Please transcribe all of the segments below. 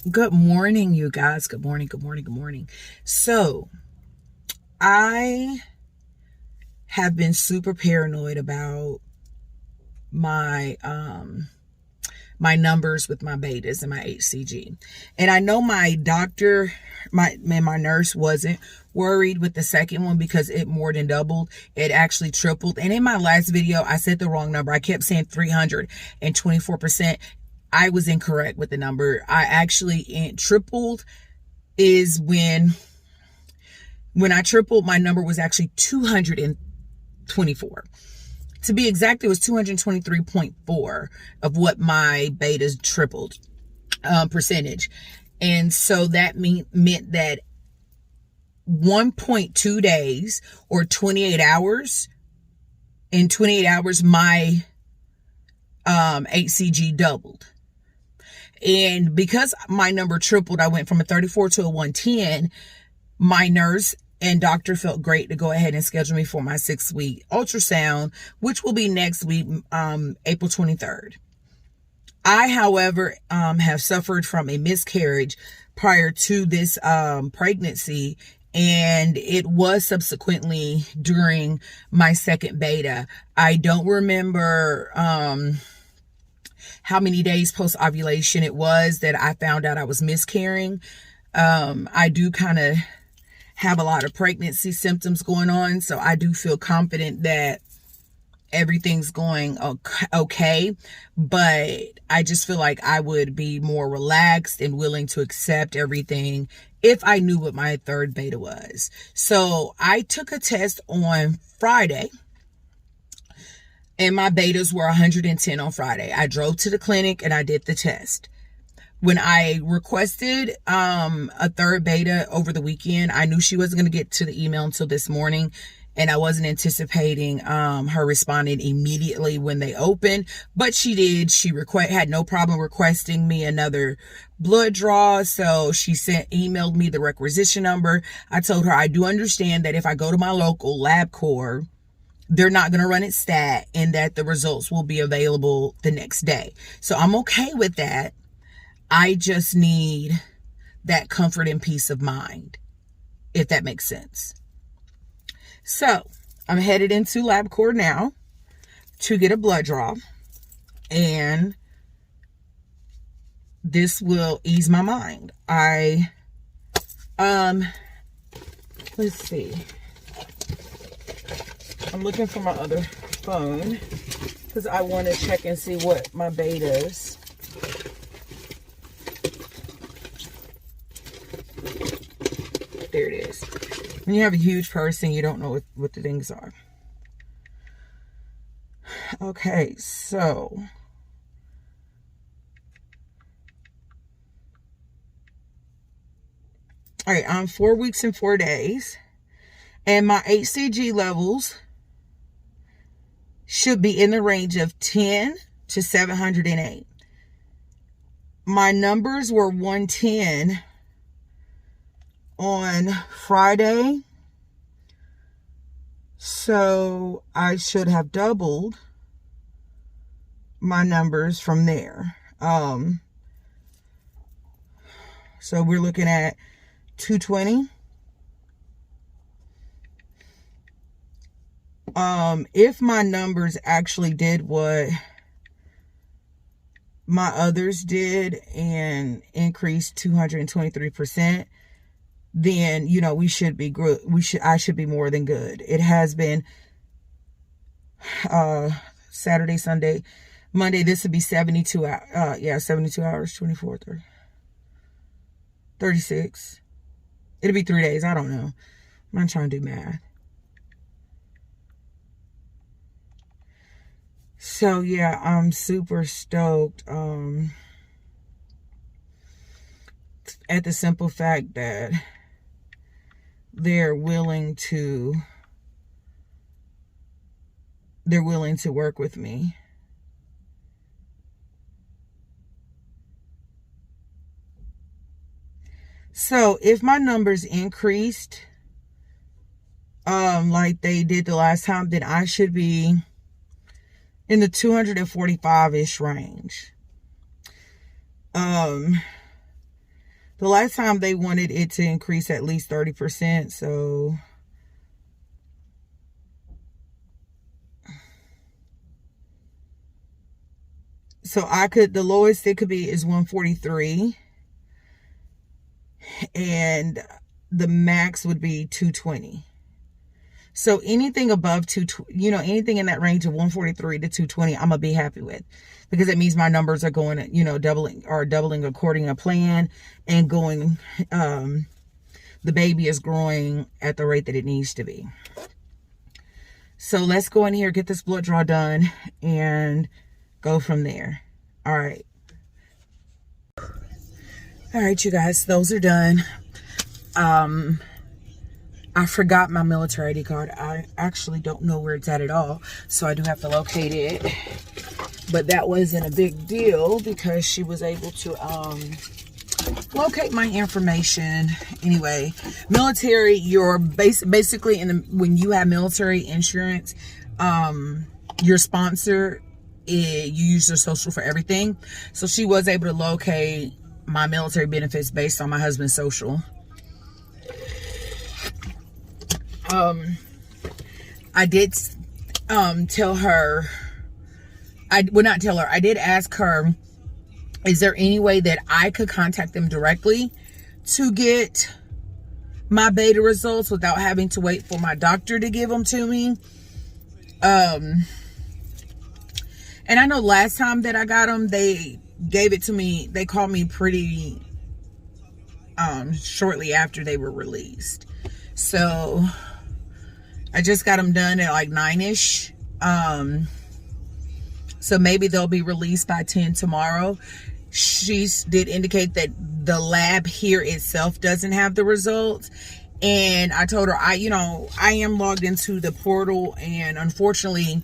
Good morning, you guys. Good morning, good morning, good morning. So, I have been super paranoid about my my numbers with my betas and my HCG. And I know my doctor, my nurse wasn't worried with the second one because it more than doubled. It actually tripled. And in my last video, I said the wrong number. I kept saying 324%. I was incorrect with the number. I actually tripled is when I tripled, my number was actually 224. To be exact, it was 223.4 of what my betas tripled percentage. And so that meant that 1.2 days or 28 hours, in 28 hours, my HCG doubled. And because my number tripled, I went from a 34 to a 110. My nurse and doctor felt great to go ahead and schedule me for my 6-week ultrasound, which will be next week, April 23rd. I, however, have suffered from a miscarriage prior to this pregnancy, and it was subsequently during my second beta. I don't remember how many days post-ovulation it was that I found out I was miscarrying. I do kind of have a lot of pregnancy symptoms going on, so I do feel confident that everything's going okay, but I just feel like I would be more relaxed and willing to accept everything if I knew what my third beta was. So I took a test on Friday, and my betas were 110 on Friday. I drove to the clinic and I did the test. When I requested a third beta over the weekend, I knew she wasn't going to get to the email until this morning, and I wasn't anticipating her responding immediately when they opened, but she did. She had no problem requesting me another blood draw, so she emailed me the requisition number. I told her I do understand that if I go to my local LabCorp, they're not going to run it stat and that the results will be available the next day. So I'm okay with that. I just need that comfort and peace of mind, if that makes sense. So I'm headed into LabCorp now to get a blood draw, and this will ease my mind. Let's see. I'm looking for my other phone because I want to check and see what my betas. There it is. When you have a huge purse and you don't know what the things are. Okay, so all right, I'm 4 weeks and 4 days, and my HCG levels should be in the range of 10 to 708. My numbers were 110 on Friday, so I should have doubled my numbers from there. So we're looking at 220. If my numbers actually did what my others did and increased 223%, then, you know, we should be good. I should be more than good. It has been Saturday, Sunday, Monday. This would be 72 hours. 72 hours, 24, 30, 36. It'll be 3 days. I don't know. I'm not trying to do math. So yeah, I'm super stoked at the simple fact that they're willing to work with me. So if my numbers increased like they did the last time, then I should be in the 245-ish range. The last time they wanted it to increase at least 30%. So the lowest it could be is 143. And the max would be 220. So anything above anything in that range of 143 to 220, I'm gonna be happy with, because it means my numbers are going, doubling according to plan, and going, the baby is growing at the rate that it needs to be. So let's go in here, get this blood draw done, and go from there. All right. All right, you guys, those are done. I forgot my military ID card. I actually don't know where it's at all, so I do have to locate it. But that wasn't a big deal because she was able to locate my information. Anyway, military, you're basically when you have military insurance, your sponsor, you use their social for everything. So she was able to locate my military benefits based on my husband's social. I did tell her, I would not tell her, I did ask her, is there any way that I could contact them directly to get my beta results without having to wait for my doctor to give them to me? And I know last time that I got them, they gave it to me, they called me pretty shortly after they were released. So I just got them done at like 9-ish. So maybe they'll be released by 10 tomorrow. She did indicate that the lab here itself doesn't have the results. And I told her, I am logged into the portal, and unfortunately,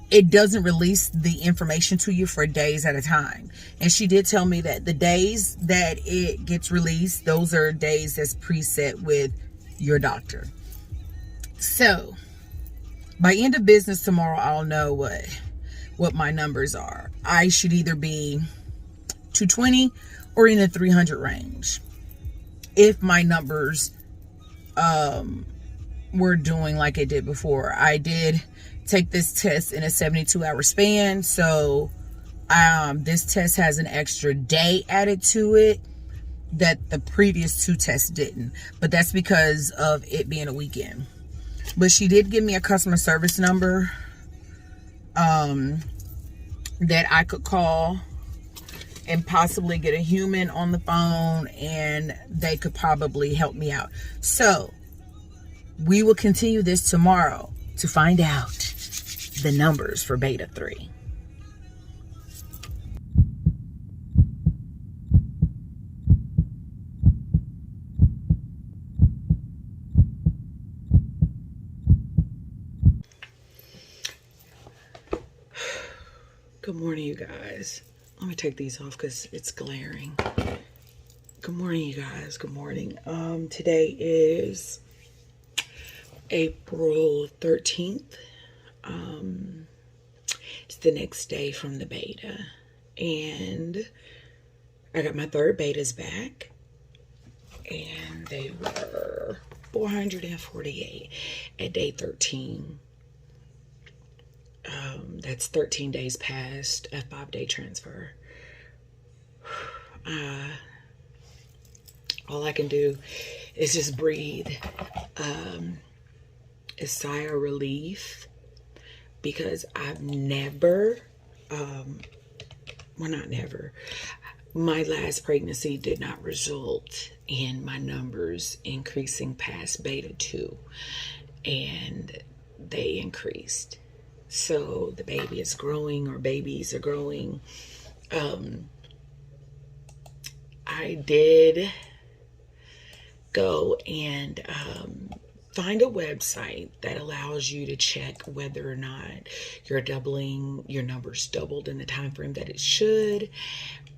it doesn't release the information to you for days at a time. And she did tell me that the days that it gets released, those are days that's preset with your doctor. So by end of business tomorrow, I'll know what my numbers are. I should either be 220 or in the 300 range if my numbers were doing like it did before. I did take this test in a 72-hour span, so this test has an extra day added to it that the previous 2 tests didn't, but that's because of it being a weekend. But she did give me a customer service number that I could call and possibly get a human on the phone, and they could probably help me out. So we will continue this tomorrow to find out the numbers for beta 3. Good morning, you guys. Let me take these off because it's glaring. Good morning, you guys. Good morning. Today is April 13th. It's the next day from the beta, and I got my 3rd betas back, and they were 448 at day 13. That's 13 days past a 5-day transfer. All I can do is just breathe, a sigh of relief, because I've never, not never, my last pregnancy did not result in my numbers increasing past beta 2, and they increased. So the baby is growing, or babies are growing. I did go and find a website that allows you to check whether or not your numbers doubled in the time frame that it should,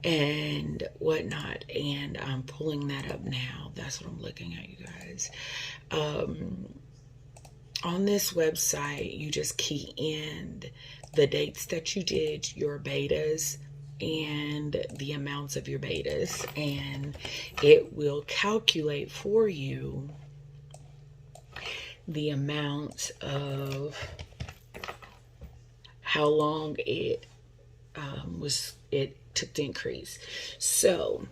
and whatnot. And I'm pulling that up now. That's what I'm looking at, you guys. On this website, you just key in the dates that you did your betas and the amounts of your betas, and it will calculate for you the amount of how long it took to increase. So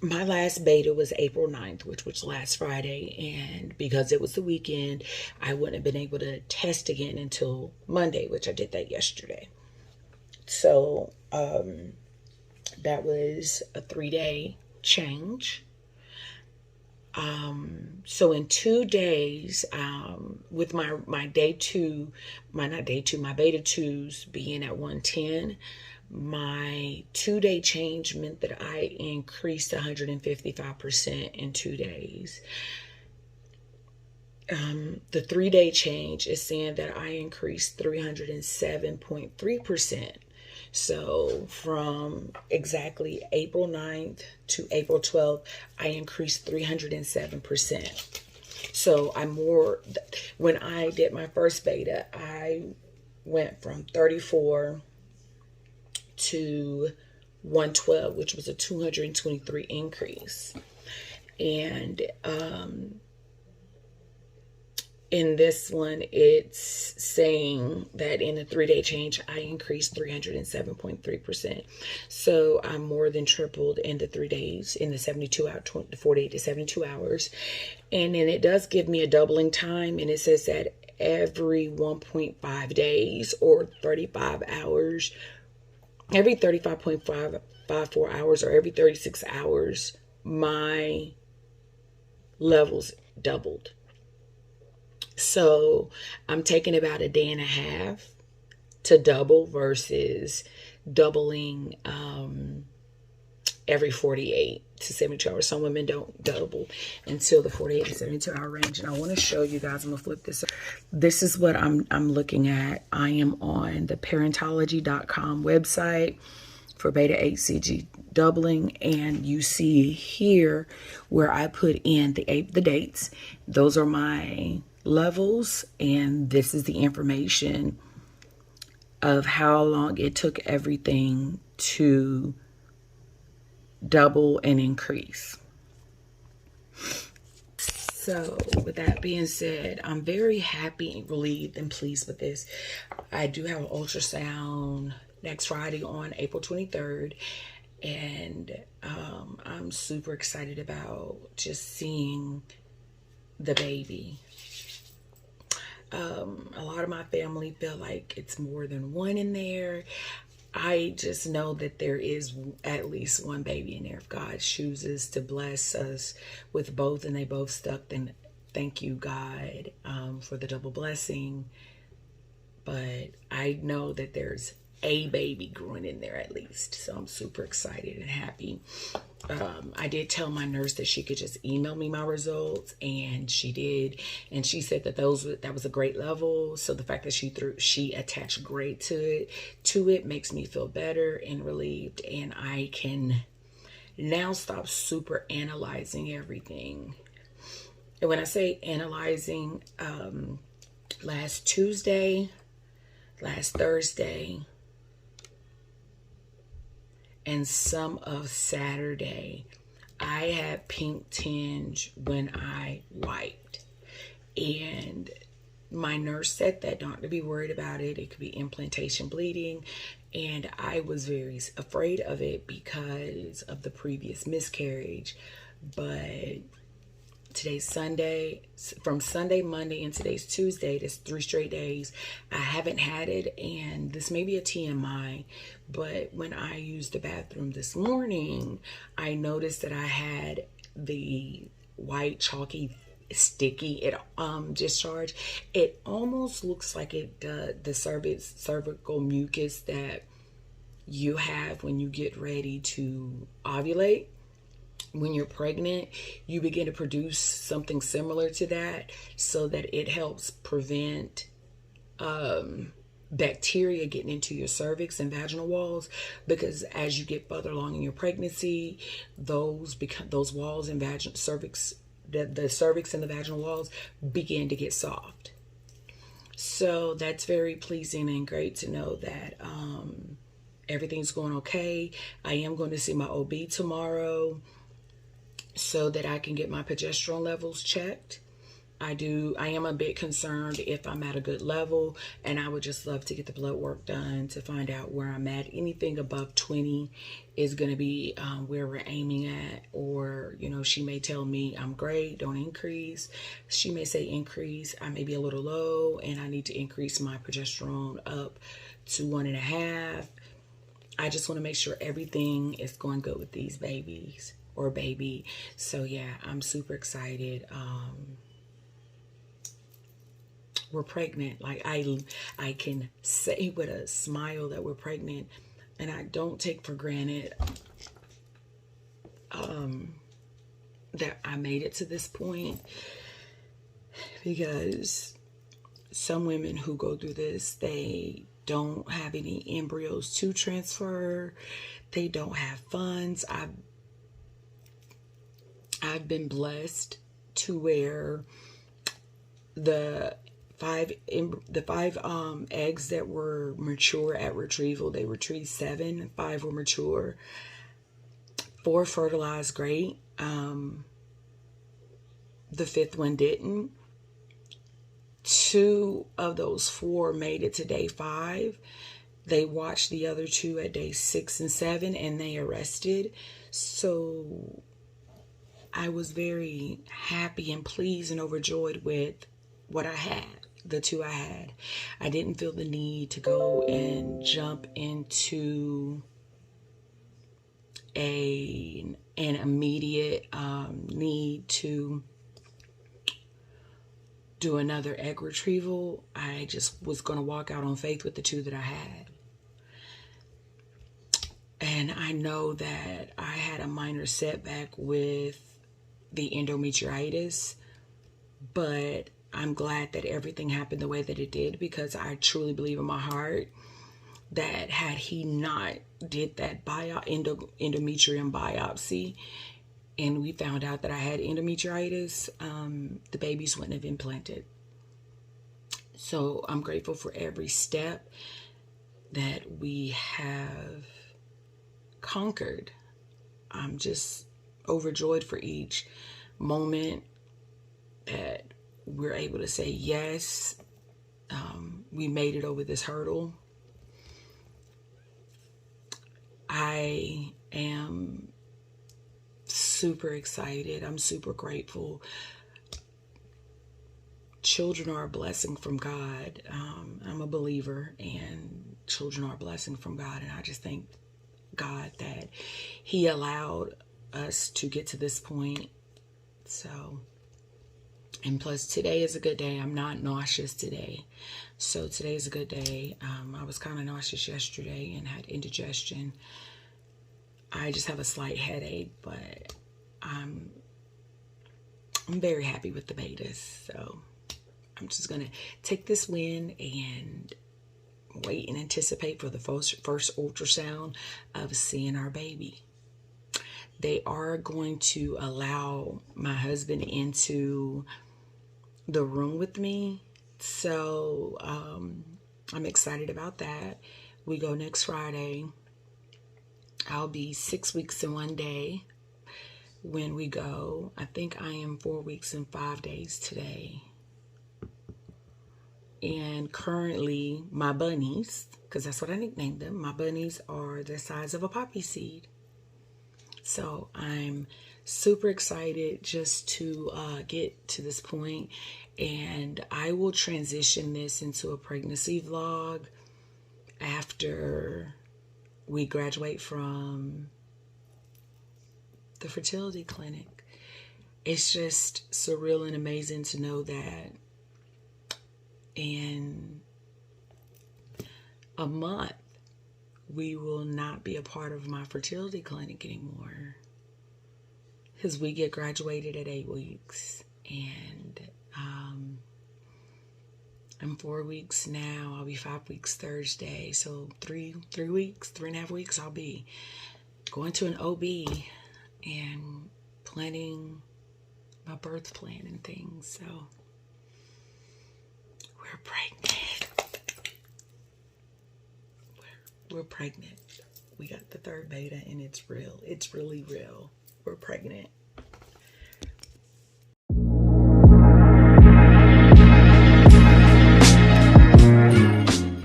my last beta was April 9th, which was last Friday, and because it was the weekend, I wouldn't have been able to test again until Monday, which I did that yesterday. So that was a 3-day change. So in 2 days, with my beta 2s being at 110, my 2-day change meant that I increased 155% in 2 days. The 3-day change is saying that I increased 307.3%. So from exactly April 9th to April 12th, I increased 307%. So when I did my first beta, I went from 34 to 112, which was a 223 increase. And in this one, it's saying that in the 3-day change, I increased 307.3%. So I more than tripled in the 3 days, in the 48 to 72 hours. And then it does give me a doubling time, and it says that every 1.5 days or 35 hours, every 35.54 hours or every 36 hours, my levels doubled. So I'm taking about a day and a half to double versus doubling every 48 to 72 hours. Some women don't double until the 48 to 72 hour range. And I want to show you guys, I'm going to flip this up. This is what I'm looking at. I am on the parentology.com website for beta HCG doubling, and you see here where I put in the dates. Those are my levels, and this is the information of how long it took everything to double and increase. So with that being said, I'm very happy, relieved, and pleased with this. I do have an ultrasound next Friday on April 23rd, and I'm super excited about just seeing the baby. A lot of my family feel like it's more than one in there. I just know that there is at least one baby in there. If God chooses to bless us with both and they both stuck, then thank you, God, for the double blessing. But I know that there's a baby growing in there at least. So I'm super excited and happy. I did tell my nurse that she could just email me my results, and she did. And she said that that was a great level. So the fact that she attached grade to it makes me feel better and relieved. And I can now stop super analyzing everything. And when I say analyzing, last Tuesday, last Thursday, and some of Saturday, I had pink tinge when I wiped. And my nurse said that not to be worried about it. It could be implantation bleeding. And I was very afraid of it because of the previous miscarriage. But today's Sunday, from Sunday, Monday, and today's Tuesday, that's 3 straight days, I haven't had it. And this may be a TMI, but when I used the bathroom this morning, I noticed that I had the white chalky sticky discharge. It almost looks like the cervical mucus that you have when you get ready to ovulate. When you're pregnant, you begin to produce something similar to that, so that it helps prevent bacteria getting into your cervix and vaginal walls, because as you get further along in your pregnancy, those walls and cervix, the cervix and the vaginal walls begin to get soft. So that's very pleasing and great to know that everything's going okay. I am going to see my OB tomorrow so that I can get my progesterone levels checked. I am a bit concerned if I'm at a good level, and I would just love to get the blood work done to find out where I'm at. Anything above 20 is going to be where we're aiming at, or, you know, she may tell me I'm great, don't increase. She may say increase, I may be a little low, and I need to increase my progesterone up to 1.5. I just want to make sure everything is going good with these babies or baby. So yeah, I'm super excited. We're pregnant. Like I can say with a smile that we're pregnant, and I don't take for granted that I made it to this point, because some women who go through this, they don't have any embryos to transfer. They don't have funds. I've been blessed to where the five eggs that were mature at retrieval, they retrieved 7, 5 were mature, 4 fertilized great. The 5th one didn't. 2 of those 4 made it to day 5. They watched the other 2 at day 6 and 7, and they arrested. So I was very happy and pleased and overjoyed with what I had, the 2 I had. I didn't feel the need to go and jump into an immediate need to do another egg retrieval. I just was going to walk out on faith with the 2 that I had. And I know that I had a minor setback with the endometritis, but I'm glad that everything happened the way that it did, because I truly believe in my heart that had he not did that endometrium biopsy and we found out that I had endometritis, the babies wouldn't have implanted. So I'm grateful for every step that we have conquered. I'm just overjoyed for each moment that we're able to say yes. We made it over this hurdle. I am super excited. I'm super grateful. Children are a blessing from God. I'm a believer, and children are a blessing from God. And I just thank God that He allowed us to get to this point. So, and plus today is a good day. I'm not nauseous today. So today is a good day. I was kind of nauseous yesterday and had indigestion. I just have a slight headache, but I'm very happy with the betas. So I'm just going to take this win and wait and anticipate for the first ultrasound of seeing our baby. They are going to allow my husband into the room with me. So I'm excited about that. We go next Friday. I'll be 6 weeks and 1 day when we go. I think I am 4 weeks and 5 days today. And currently my bunnies, because that's what I nicknamed them, my bunnies are the size of a poppy seed. So I'm super excited just to get to this point, and I will transition this into a pregnancy vlog after we graduate from the fertility clinic. It's just surreal and amazing to know that in a month we will not be a part of my fertility clinic anymore, because we get graduated at 8 weeks, and I'm 4 weeks now. I'll be 5 weeks Thursday, so 3.5 weeks I'll be going to an OB and planning my birth plan and things. So we're pregnant. We're pregnant. we got the third beta, and it's real. It's really real. We're pregnant.